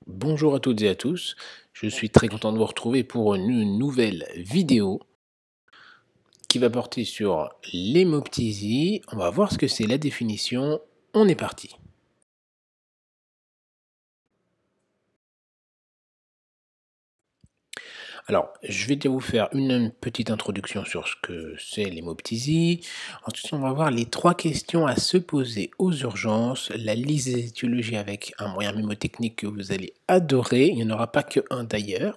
Bonjour à toutes et à tous, je suis très content de vous retrouver pour une nouvelle vidéo qui va porter sur l'hémoptysie. On va voir ce que c'est la définition, on est parti. Alors, je vais déjà vous faire une petite introduction sur ce que c'est l'hémoptysie. Ensuite, on va voir les 3 questions à se poser aux urgences, la liste des étiologies avec un moyen mnémotechnique que vous allez adorer, il n'y en aura pas qu'un d'ailleurs.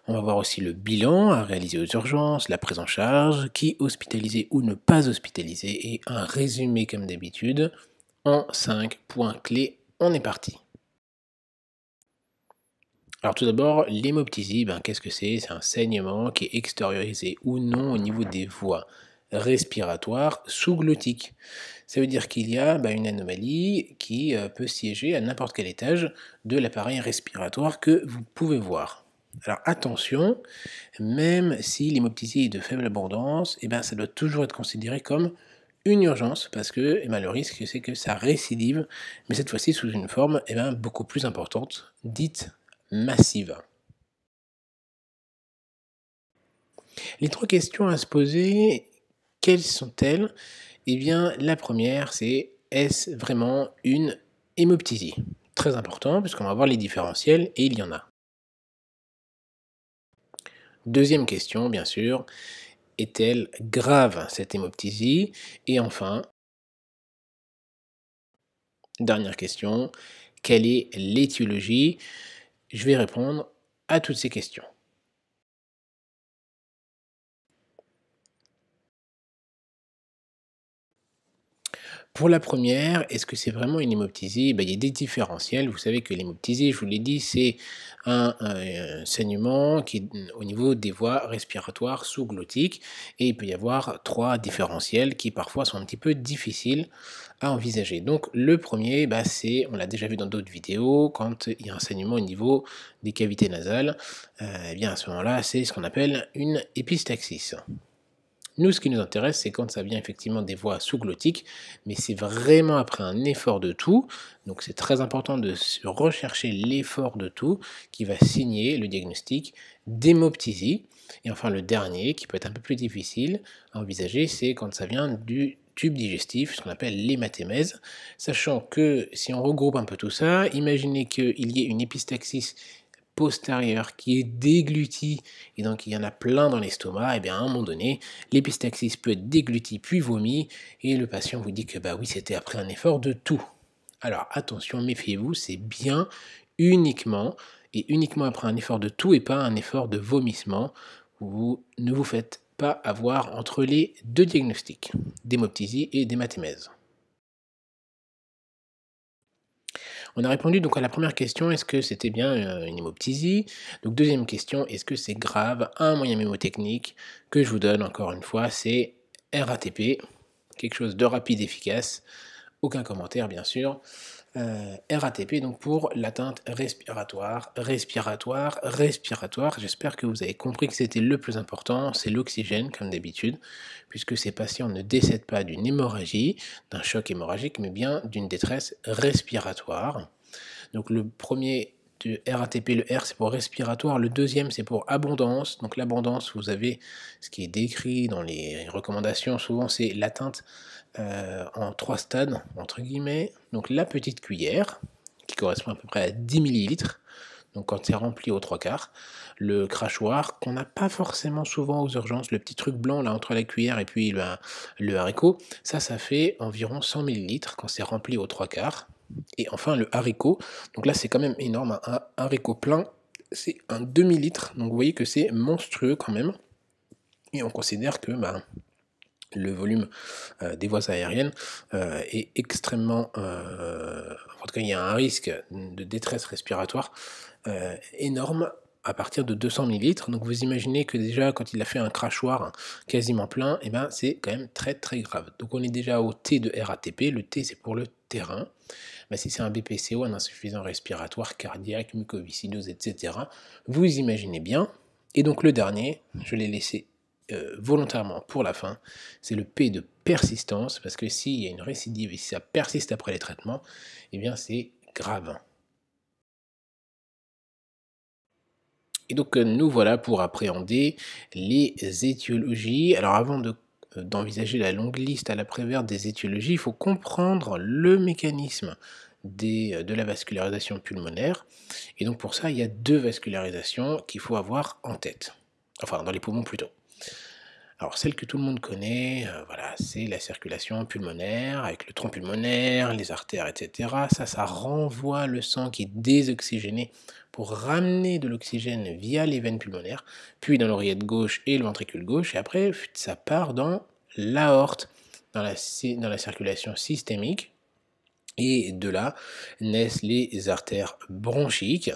On va voir aussi le bilan à réaliser aux urgences, la prise en charge, qui hospitalisé ou ne pas hospitalisé, et un résumé comme d'habitude en 5 points clés. On est parti. Alors tout d'abord, l'hémoptysie, qu'est-ce que c'est? C'est un saignement qui est extériorisé ou non au niveau des voies respiratoires sous-glottiques. Ça veut dire qu'il y a une anomalie qui peut siéger à n'importe quel étage de l'appareil respiratoire que vous pouvez voir. Alors attention, même si l'hémoptysie est de faible abondance, ça doit toujours être considéré comme une urgence parce que le risque c'est que ça récidive, mais cette fois-ci sous une forme beaucoup plus importante, dite massive. Les 3 questions à se poser, quelles sont-elles? Eh bien, la première, c'est: est-ce vraiment une hémoptysie? Très important, puisqu'on va voir les différentiels, et il y en a. Deuxième question, bien sûr: est-elle grave, cette hémoptysie? Et enfin, dernière question: quelle est l'étiologie? Je vais répondre à toutes ces questions. Pour la première, est-ce que c'est vraiment une hémoptysie? Il y a des différentiels. Vous savez que l'hémoptysie, je vous l'ai dit, c'est un saignement qui est au niveau des voies respiratoires sous-glottiques, et il peut y avoir 3 différentiels qui parfois sont un petit peu difficiles à envisager. Donc le premier, c'est, on l'a déjà vu dans d'autres vidéos, quand il y a un saignement au niveau des cavités nasales, à ce moment-là, c'est ce qu'on appelle une épistaxis. Nous, ce qui nous intéresse, c'est quand ça vient effectivement des voies sous-glottiques, mais c'est vraiment après un effort de toux. Donc c'est très important de rechercher l'effort de toux qui va signer le diagnostic d'hémoptysie. Et enfin, le dernier, qui peut être un peu plus difficile à envisager, c'est quand ça vient du tube digestif, ce qu'on appelle l'hématémèse. Sachant que si on regroupe un peu tout ça, imaginez qu'il y ait une épistaxis postérieur qui est dégluti, et donc il y en a plein dans l'estomac, et bien à un moment donné, l'épistaxis peut être dégluti puis vomi, et le patient vous dit que oui, c'était après un effort de toux. Alors attention, méfiez-vous, c'est bien uniquement, et uniquement après un effort de toux et pas un effort de vomissement. Vous ne vous faites pas avoir entre les deux diagnostics, d'hémoptysie et d'hématémèse. On a répondu donc à la première question, est-ce que c'était bien une hémoptysie? Donc deuxième question, est-ce que c'est grave? Un moyen mémotechnique que je vous donne encore une fois, c'est RATP, quelque chose de rapide, efficace, aucun commentaire bien sûr. RATP donc pour l'atteinte respiratoire, respiratoire, respiratoire. J'espère que vous avez compris que c'était le plus important, c'est l'oxygène comme d'habitude, puisque ces patients ne décèdent pas d'une hémorragie, d'un choc hémorragique, mais bien d'une détresse respiratoire. Donc le premier de RATP, le R c'est pour respiratoire, le deuxième c'est pour abondance. Donc l'abondance, vous avez ce qui est décrit dans les recommandations, souvent c'est l'atteinte en 3 stades, entre guillemets. Donc la petite cuillère, qui correspond à peu près à 10 millilitres, donc quand c'est rempli aux 3 quarts. Le crachoir, qu'on n'a pas forcément souvent aux urgences, le petit truc blanc là entre la cuillère et puis le haricot, ça fait environ 100 millilitres quand c'est rempli aux 3 quarts. Et enfin le haricot, donc là c'est quand même énorme, un haricot plein, c'est un demi-litre, donc vous voyez que c'est monstrueux quand même. Et on considère que le volume des voies aériennes est extrêmement... en tout cas, il y a un risque de détresse respiratoire énorme à partir de 200 millilitres. Donc vous imaginez que déjà, quand il a fait un crachoir quasiment plein, c'est quand même très très grave. Donc on est déjà au T de RATP. Le T, c'est pour le terrain. Si c'est un BPCO, un insuffisant respiratoire, cardiaque, mucoviscidose, etc., vous imaginez bien. Et donc le dernier, je l'ai laissé volontairement pour la fin, c'est le P de persistance, parce que s'il y a une récidive et si ça persiste après les traitements, c'est grave. Et donc, nous voilà pour appréhender les étiologies. Alors avant d'envisager la longue liste à l'après-vert des étiologies, il faut comprendre le mécanisme de la vascularisation pulmonaire. Et donc pour ça, il y a 2 vascularisations qu'il faut avoir en tête. Enfin, dans les poumons plutôt. Alors celle que tout le monde connaît, voilà, c'est la circulation pulmonaire avec le tronc pulmonaire, les artères, et cetera. Ça renvoie le sang qui est désoxygéné pour ramener de l'oxygène via les veines pulmonaires, puis dans l'oreillette gauche et le ventricule gauche, et après ça part dans l'aorte, dans la circulation systémique. Et de là naissent les artères bronchiques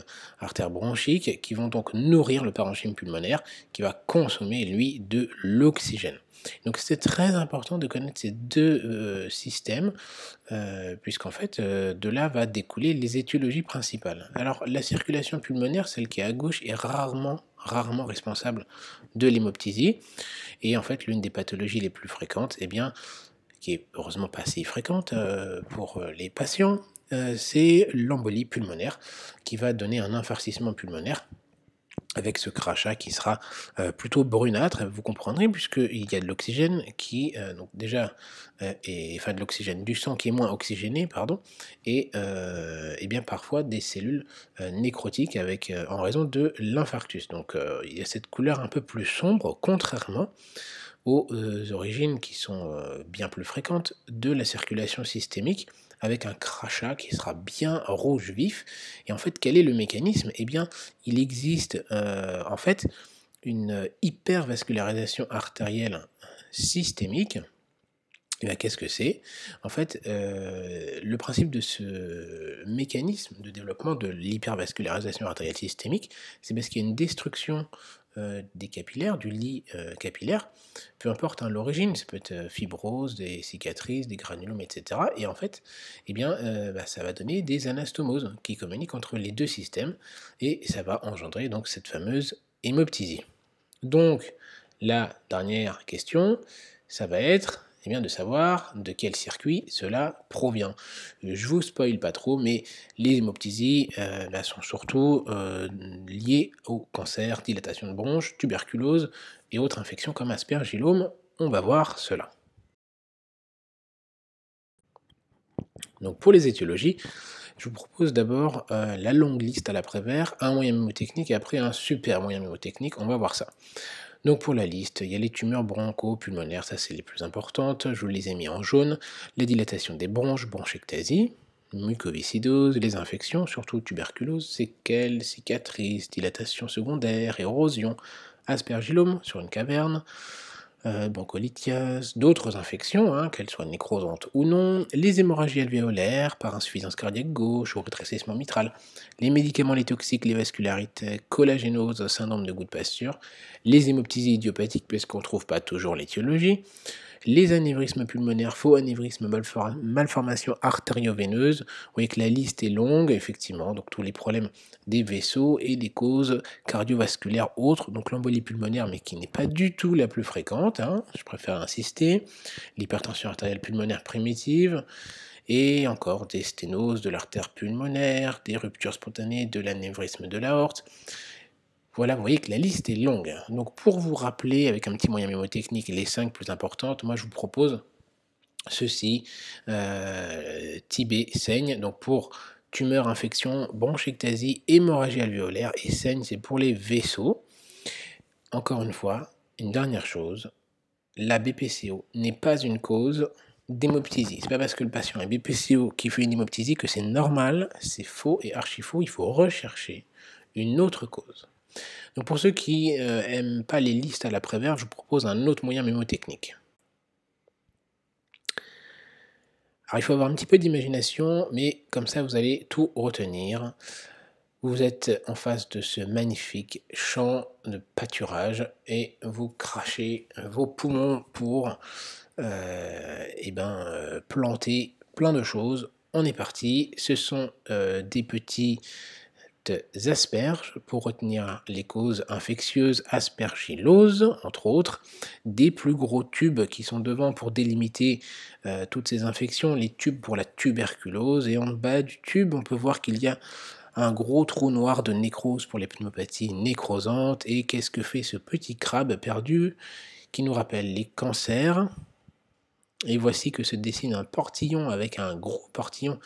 qui vont donc nourrir le parenchyme pulmonaire qui va consommer, lui, de l'oxygène. Donc c'est très important de connaître ces 2 systèmes, puisqu'en fait, de là va découler les étiologies principales. Alors la circulation pulmonaire, celle qui est à gauche, est rarement responsable de l'hémoptysie. Et en fait, l'une des pathologies les plus fréquentes, eh bien, qui est heureusement pas si fréquente pour les patients, c'est l'embolie pulmonaire qui va donner un infarcissement pulmonaire avec ce crachat qui sera plutôt brunâtre, vous comprendrez, puisqu'il y a de l'oxygène qui, donc déjà, enfin de l'oxygène du sang qui est moins oxygéné, pardon, et bien parfois des cellules nécrotiques avec, en raison de l'infarctus. Donc il y a cette couleur un peu plus sombre, contrairement aux origines qui sont bien plus fréquentes de la circulation systémique, avec un crachat qui sera bien rouge vif. Et en fait, quel est le mécanisme? Eh bien, il existe en fait une hypervascularisation artérielle systémique. Et bien, qu'est-ce que c'est? En fait, le principe de ce mécanisme de développement de l'hypervascularisation artérielle systémique, c'est parce qu'il y a une destruction des capillaires, du lit capillaire, peu importe hein, l'origine, ça peut être fibrose, des cicatrices, des granulomes, etc. Et en fait, eh bien, ça va donner des anastomoses qui communiquent entre les 2 systèmes et ça va engendrer donc cette fameuse hémoptysie. Donc, la dernière question, ça va être eh bien, de savoir de quel circuit cela provient. Je vous spoil pas trop, mais les hémoptysies sont surtout liées au cancer, dilatation de bronches, tuberculose et autres infections comme aspergillome. On va voir cela. Donc pour les étiologies, je vous propose d'abord la longue liste à l'après-vert, un moyen mnémotechnique et après un super moyen mnémotechnique. On va voir ça. Donc pour la liste, il y a les tumeurs broncho-pulmonaires, ça c'est les plus importantes, je vous les ai mis en jaune, les dilatations des bronches, bronchectasie, mucoviscidose, les infections, surtout tuberculose, séquelles, cicatrices, dilatation secondaire, érosion, aspergillome sur une caverne, broncolithiase, d'autres infections, hein, qu'elles soient nécrosantes ou non, les hémorragies alvéolaires par insuffisance cardiaque gauche ou rétrécissement mitral, les médicaments les toxiques, les vascularités, collagénose, syndrome de goût de pasture, les hémoptysies idiopathiques puisqu'on ne trouve pas toujours l'étiologie, les anévrismes pulmonaires, faux anévrismes, malformations artério-veineuses. Vous voyez que la liste est longue, effectivement, donc tous les problèmes des vaisseaux et des causes cardiovasculaires autres, donc l'embolie pulmonaire, mais qui n'est pas du tout la plus fréquente, hein, je préfère insister, l'hypertension artérielle pulmonaire primitive, et encore des sténoses de l'artère pulmonaire, des ruptures spontanées de l'anévrisme de l'aorte. Voilà, vous voyez que la liste est longue. Donc pour vous rappeler avec un petit moyen mnémotechnique les 5 plus importantes, moi je vous propose ceci, Tibet saigne, donc pour tumeur, infection, bronchectasie, hémorragie alvéolaire, et saigne c'est pour les vaisseaux. Encore une fois, une dernière chose, la BPCO n'est pas une cause d'hémoptysie. C'est pas parce que le patient est BPCO qui fait une hémoptysie que c'est normal, c'est faux et archi faux, il faut rechercher une autre cause. Donc pour ceux qui n'aiment pas les listes à l'après-vert, je vous propose un autre moyen mnémotechnique. Alors il faut avoir un petit peu d'imagination, mais comme ça vous allez tout retenir. Vous êtes en face de ce magnifique champ de pâturage et vous crachez vos poumons pour planter plein de choses. On est parti. Ce sont des petits asperges pour retenir les causes infectieuses, aspergillose entre autres, des plus gros tubes qui sont devant pour délimiter toutes ces infections, les tubes pour la tuberculose, et en bas du tube on peut voir qu'il y a un gros trou noir de nécrose pour les pneumopathies nécrosantes. Et qu'est-ce que fait ce petit crabe perdu qui nous rappelle les cancers? Et voici que se dessine un portillon avec un gros portillon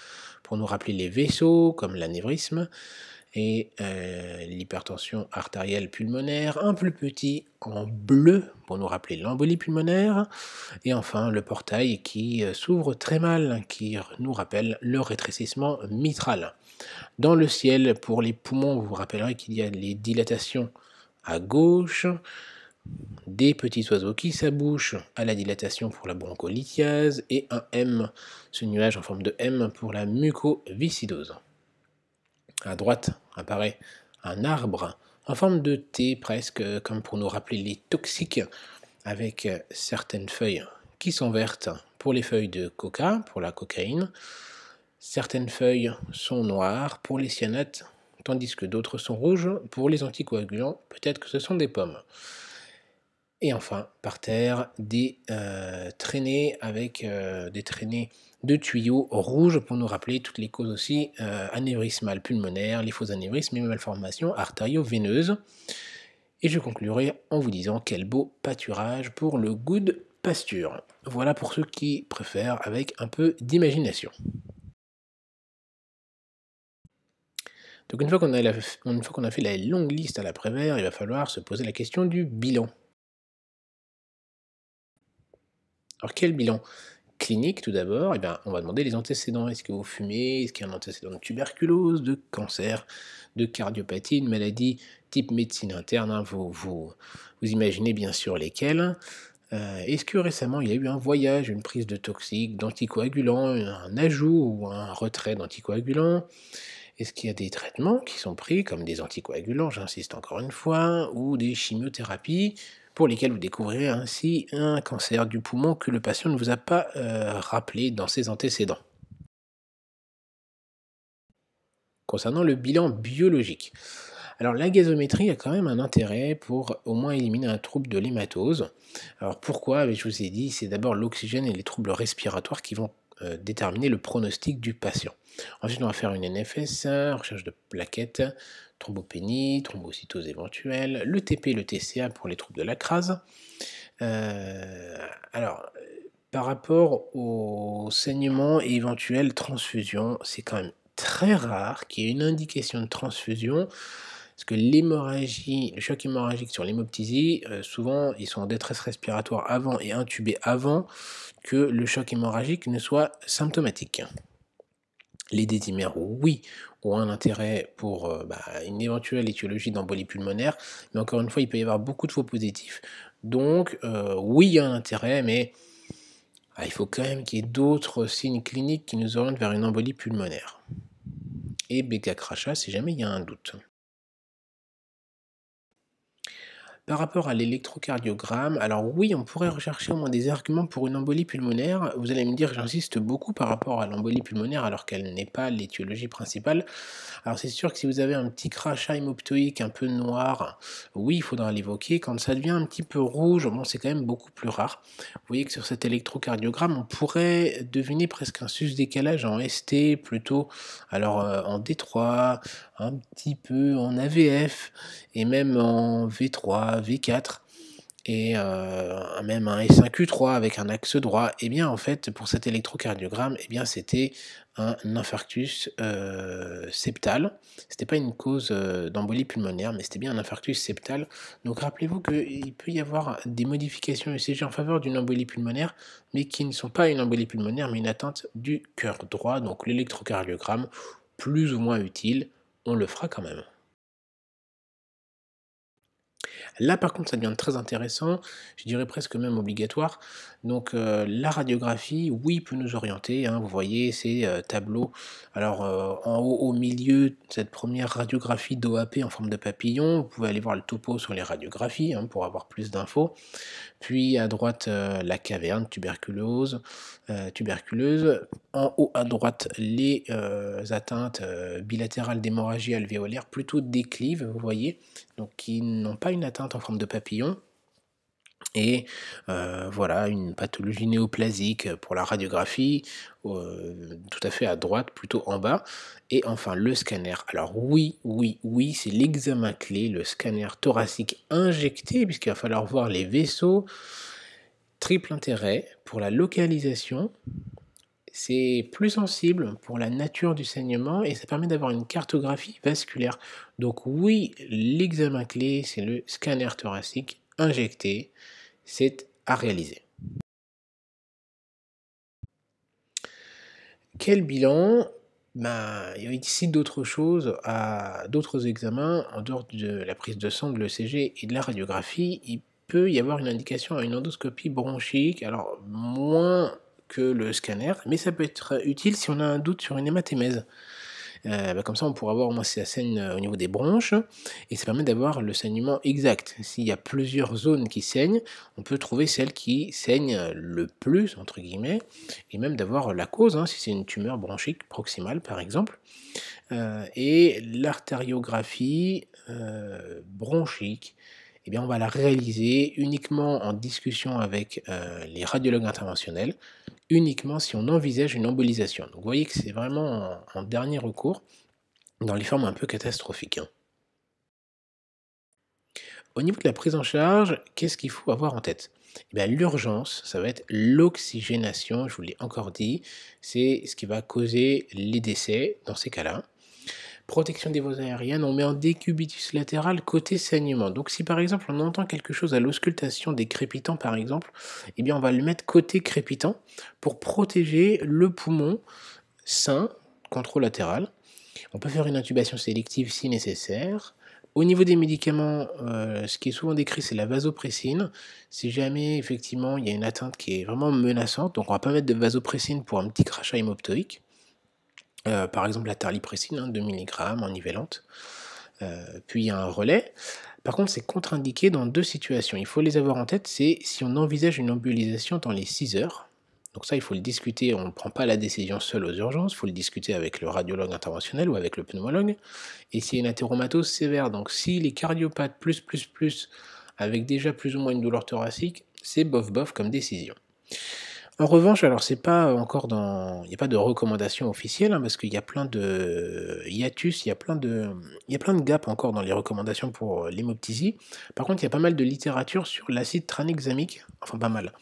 pour nous rappeler les vaisseaux, comme l'anévrisme et l'hypertension artérielle pulmonaire, un plus petit en bleu pour nous rappeler l'embolie pulmonaire, et enfin le portail qui s'ouvre très mal, qui nous rappelle le rétrécissement mitral. Dans le ciel, pour les poumons, vous vous rappellerez qu'il y a les dilatations à gauche, des petits oiseaux qui s'abouchent à la dilatation pour la broncolithiase, et un M, ce nuage en forme de M pour la mucoviscidose. À droite apparaît un arbre en forme de T, presque comme pour nous rappeler les toxiques, avec certaines feuilles qui sont vertes pour les feuilles de coca, pour la cocaïne. Certaines feuilles sont noires pour les cyanates, tandis que d'autres sont rouges pour les anticoagulants. Peut-être que ce sont des pommes. Et enfin, par terre, des traînées avec des traînées de tuyaux rouges pour nous rappeler toutes les causes aussi anévrismales pulmonaires, les faux anévrismes et malformations artério-veineuses. Et je conclurai en vous disant quel beau pâturage pour le good pasture. Voilà pour ceux qui préfèrent avec un peu d'imagination. Donc une fois qu'on a fait la longue liste à l'après-vert, il va falloir se poser la question du bilan. Alors quel bilan? Clinique tout d'abord, eh bien, on va demander les antécédents. Est-ce que vous fumez? Est-ce qu'il y a un antécédent de tuberculose, de cancer, de cardiopathie, une maladie type médecine interne, hein, vous imaginez bien sûr lesquelles. Est-ce que récemment il y a eu un voyage, une prise de toxiques, d'anticoagulants, un ajout ou un retrait d'anticoagulants? Est-ce qu'il y a des traitements qui sont pris, comme des anticoagulants, j'insiste encore une fois, ou des chimiothérapies, pour lesquelles vous découvrirez ainsi un cancer du poumon que le patient ne vous a pas rappelé dans ses antécédents? Concernant le bilan biologique, alors la gazométrie a quand même un intérêt pour au moins éliminer un trouble de l'hématose. Alors pourquoi? Je vous ai dit, c'est d'abord l'oxygène et les troubles respiratoires qui vont déterminer le pronostic du patient. Ensuite, on va faire une NFS, recherche de plaquettes, thrombopénie, thrombocytose éventuelle, le TP, le TCA pour les troubles de la crase. Euh, alors, par rapport au saignement et éventuelle transfusion, c'est quand même très rare qu'il y ait une indication de transfusion, parce que l'hémorragie, le choc hémorragique sur l'hémoptysie, souvent ils sont en détresse respiratoire avant et intubés avant que le choc hémorragique ne soit symptomatique. Les dédimères, oui, ont un intérêt pour une éventuelle étiologie d'embolie pulmonaire, mais encore une fois, il peut y avoir beaucoup de faux positifs. Donc, oui, il y a un intérêt, mais il faut quand même qu'il y ait d'autres signes cliniques qui nous orientent vers une embolie pulmonaire. Et bêta-crachat si jamais il y a un doute. Par rapport à l'électrocardiogramme, alors oui, on pourrait rechercher au moins des arguments pour une embolie pulmonaire. Vous allez me dire que j'insiste beaucoup par rapport à l'embolie pulmonaire alors qu'elle n'est pas l'étiologie principale. Alors c'est sûr que si vous avez un petit crachat hémoptoïque un peu noir, oui, il faudra l'évoquer. Quand ça devient un petit peu rouge, bon, c'est quand même beaucoup plus rare. Vous voyez que sur cet électrocardiogramme, on pourrait deviner presque un sus-décalage en ST plutôt, alors en D3, un petit peu en AVF, et même en V3, V4, et même un S1Q3 avec un axe droit. Et bien en fait, pour cet électrocardiogramme, eh bien c'était un infarctus septal. C'était pas une cause d'embolie pulmonaire, mais c'était bien un infarctus septal. Donc rappelez-vous qu'il peut y avoir des modifications ECG en faveur d'une embolie pulmonaire, mais qui ne sont pas une embolie pulmonaire, mais une atteinte du cœur droit. Donc l'électrocardiogramme, plus ou moins utile, on le fera quand même. Là, par contre, ça devient très intéressant, je dirais presque même obligatoire. Donc, la radiographie, oui, peut nous orienter, hein. Vous voyez ces tableaux. Alors, en haut, au milieu, cette première radiographie d'OAP en forme de papillon, vous pouvez aller voir le topo sur les radiographies, hein, pour avoir plus d'infos. Puis à droite, la caverne, tuberculeuse. En haut à droite, les atteintes bilatérales d'hémorragie alvéolaire, plutôt déclive, vous voyez, donc qui n'ont pas une atteinte en forme de papillon. et voilà, une pathologie néoplasique pour la radiographie, tout à fait à droite, plutôt en bas et enfin le scanner. Alors oui, oui, oui, c'est l'examen clé, le scanner thoracique injecté puisqu'il va falloir voir les vaisseaux. Triple intérêt pour la localisation, c'est plus sensible pour la nature du saignement et ça permet d'avoir une cartographie vasculaire. Donc oui, l'examen clé, c'est le scanner thoracique injecté, c'est à réaliser. Quel bilan? Ben, il y a ici d'autres choses, d'autres examens en dehors de la prise de sang, de l'ECG et de la radiographie. Il peut y avoir une indication à une endoscopie bronchique, alors moins que le scanner, mais ça peut être utile si on a un doute sur une hématémèse. Comme ça, on pourra voir au moins si ça saigne au niveau des bronches et ça permet d'avoir le saignement exact. S'il y a plusieurs zones qui saignent, on peut trouver celle qui saigne le plus, entre guillemets, et même d'avoir la cause, hein, si c'est une tumeur bronchique proximale par exemple. Et l'artériographie bronchique, eh bien, on va la réaliser uniquement en discussion avec les radiologues interventionnels, uniquement si on envisage une embolisation. Donc vous voyez que c'est vraiment en dernier recours, dans les formes un peu catastrophiques, hein. Au niveau de la prise en charge, qu'est-ce qu'il faut avoir en tête? Eh bien, l'urgence, ça va être l'oxygénation, je vous l'ai encore dit, c'est ce qui va causer les décès dans ces cas-là. Protection des voies aériennes, on met en décubitus latéral côté saignement. Donc si par exemple on entend quelque chose à l'auscultation des crépitants par exemple, eh bien on va le mettre côté crépitant pour protéger le poumon sain, controlatéral. On peut faire une intubation sélective si nécessaire. Au niveau des médicaments, ce qui est souvent décrit, c'est la vasopressine. Si jamais effectivement il y a une atteinte qui est vraiment menaçante, donc on va pas mettre de vasopressine pour un petit crachat hémoptoïque. Par exemple la terlipressine, hein, 2 mg en nivellante. Puis il y a un relais. Par contre, c'est contre-indiqué dans 2 situations. Il faut les avoir en tête, c'est si on envisage une embolisation dans les 6 heures. Donc ça, il faut le discuter, on ne prend pas la décision seul aux urgences, il faut le discuter avec le radiologue interventionnel ou avec le pneumologue. Et s'il y a une athéromatose sévère, donc si les cardiopathes plus, avec déjà plus ou moins une douleur thoracique, c'est bof bof comme décision. En revanche, alors c'est pas encore il n'y a pas de recommandation officielle, hein, parce qu'il y a plein de hiatus, il y a plein de gaps encore dans les recommandations pour l'hémoptysie. Par contre, il y a pas mal de littérature sur l'acide tranexamique, enfin pas mal.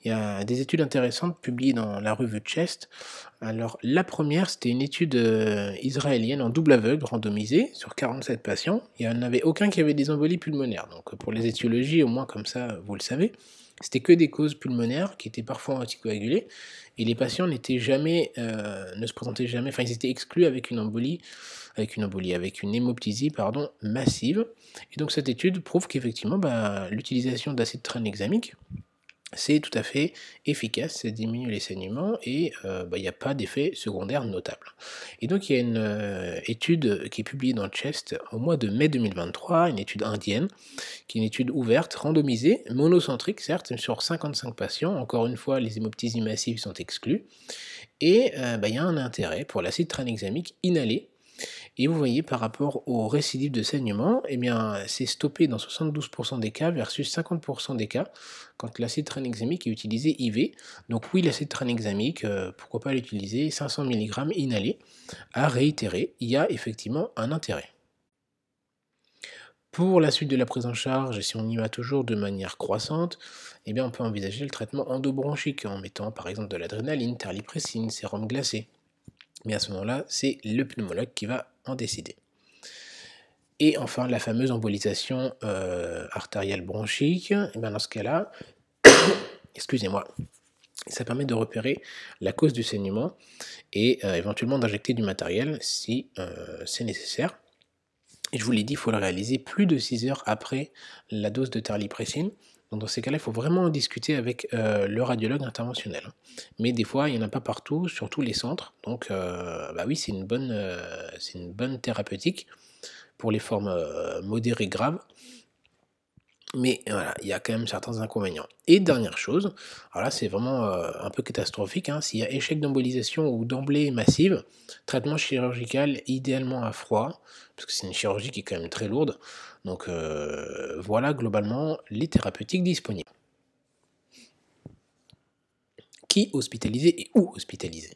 Il y a des études intéressantes publiées dans la revue Chest. Alors la première, c'était une étude israélienne en double aveugle, randomisée, sur 47 patients. Il n'y en avait aucun qui avait des embolies pulmonaires. Donc pour les étiologies, au moins comme ça, vous le savez. C'était que des causes pulmonaires qui étaient parfois anticoagulées et les patients ne se présentaient jamais, enfin ils étaient exclus avec avec une hémoptysie pardon, massive. Et donc cette étude prouve qu'effectivement l'utilisation d'acide tranexamique, c'est tout à fait efficace, ça diminue les saignements et il n'y a pas d'effet secondaire notable. Et donc il y a une étude qui est publiée dans Chest au mois de mai 2023, une étude indienne, qui est une étude ouverte, randomisée, monocentrique certes, sur 55 patients. Encore une fois, les hémoptysies massives sont exclues. Et il y a un intérêt pour l'acide tranexamique inhalé. Et vous voyez, par rapport aux récidives de saignement, eh bien, c'est stoppé dans 72% des cas versus 50% des cas quand l'acide tranexamique est utilisé IV. Donc oui, l'acide tranexamique, pourquoi pas l'utiliser, 500 mg inhalé, à réitérer, il y a effectivement un intérêt. Pour la suite de la prise en charge, et si on y va toujours de manière croissante, eh bien on peut envisager le traitement endobronchique en mettant par exemple de l'adrénaline, terlipressine, sérum glacé. Mais à ce moment-là, c'est le pneumologue qui va en décider. Et enfin, la fameuse embolisation artérielle bronchique, et bien dans ce cas-là, excusez-moi, ça permet de repérer la cause du saignement et éventuellement d'injecter du matériel si c'est nécessaire. Et je vous l'ai dit, il faut le réaliser plus de 6 heures après la dose de terlipressine. Donc dans ces cas-là, il faut vraiment en discuter avec le radiologue interventionnel, hein. Mais des fois, il n'y en a pas partout, sur tous les centres. Donc oui, c'est une bonne thérapeutique pour les formes modérées graves. Mais voilà, il y a quand même certains inconvénients. Et dernière chose, alors là c'est vraiment un peu catastrophique, hein, s'il y a échec d'embolisation ou d'emblée massive, traitement chirurgical idéalement à froid, parce que c'est une chirurgie qui est quand même très lourde. Donc voilà globalement les thérapeutiques disponibles. qui hospitaliser et où hospitaliser?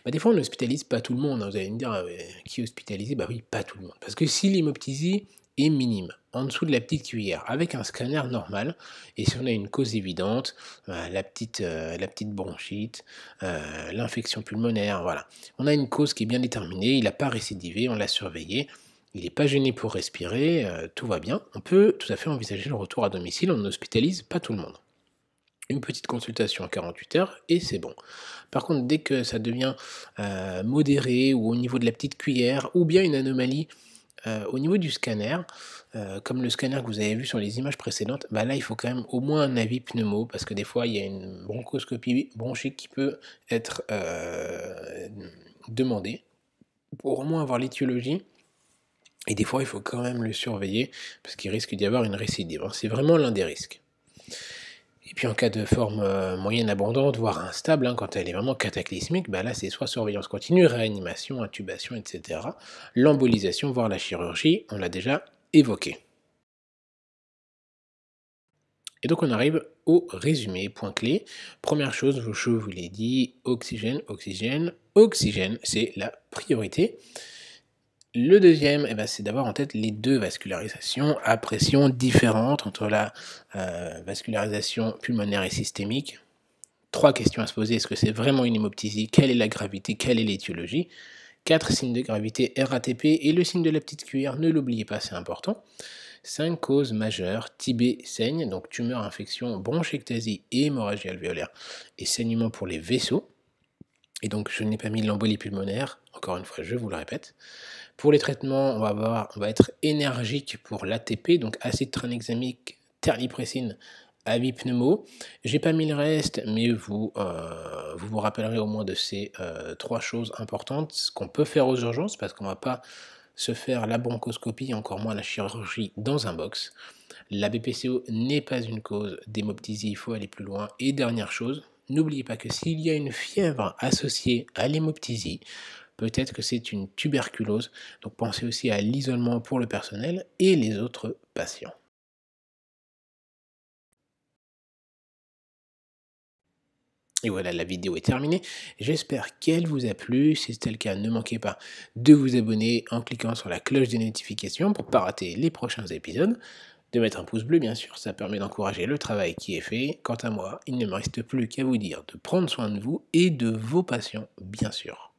Bah, des fois, on n'hospitalise pas tout le monde, hein. Vous allez me dire: «Ah mais qui hospitaliser?» Bah oui, pas tout le monde. Parce que si l'hémoptysie est minime, en dessous de la petite cuillère, avec un scanner normal et si on a une cause évidente, la petite bronchite, l'infection pulmonaire, voilà. On a une cause qui est bien déterminée, il n'a pas récidivé, on l'a surveillé, il n'est pas gêné pour respirer, tout va bien. On peut tout à fait envisager le retour à domicile, on n'hospitalise pas tout le monde. Une petite consultation à 48 heures et c'est bon. Par contre, dès que ça devient, modéré ou au niveau de la petite cuillère ou bien une anomalie, au niveau du scanner, comme le scanner que vous avez vu sur les images précédentes, bah, là, il faut quand même au moins un avis pneumo parce que des fois, il y a une bronchoscopie bronchique qui peut être, demandée pour au moins avoir l'étiologie et des fois, il faut quand même le surveiller parce qu'il risque d'y avoir une récidive, hein. C'est vraiment l'un des risques. Et puis en cas de forme, moyenne abondante, voire instable, hein, quand elle est vraiment cataclysmique, bah là, c'est soit surveillance continue, réanimation, intubation, et cetera. L'embolisation, voire la chirurgie, on l'a déjà évoqué. Et donc on arrive au résumé, point clé. Première chose, je vous l'ai dit, oxygène, oxygène, oxygène, c'est la priorité. Le deuxième, eh ben, c'est d'avoir en tête les 2 vascularisations à pression différente entre la, vascularisation pulmonaire et systémique. 3 questions à se poser, est-ce que c'est vraiment une hémoptysie? Quelle est la gravité? Quelle est l'étiologie? 4 signes de gravité RATP et le signe de la petite cuillère, ne l'oubliez pas, c'est important. 5 causes majeures, TB saigne, donc tumeur, infection, bronchectasie et hémorragie alvéolaire et saignement pour les vaisseaux. Et donc je n'ai pas mis l'embolie pulmonaire, encore une fois, je vous le répète. Pour les traitements, on va être énergique pour l'ATP, donc acide tranexamique, terlipressine, avipneumo. J'ai pas mis le reste, mais vous vous rappellerez au moins de ces 3 choses importantes, ce qu'on peut faire aux urgences, parce qu'on va pas se faire la bronchoscopie, encore moins la chirurgie dans un box. La BPCO n'est pas une cause d'hémoptysie, il faut aller plus loin. Et dernière chose, n'oubliez pas que s'il y a une fièvre associée à l'hémoptysie, peut-être que c'est une tuberculose, donc pensez aussi à l'isolement pour le personnel et les autres patients. Et voilà, la vidéo est terminée. J'espère qu'elle vous a plu. Si c'est le cas, ne manquez pas de vous abonner en cliquant sur la cloche des notifications pour ne pas rater les prochains épisodes. De mettre un pouce bleu, bien sûr, ça permet d'encourager le travail qui est fait. Quant à moi, il ne me reste plus qu'à vous dire de prendre soin de vous et de vos patients, bien sûr.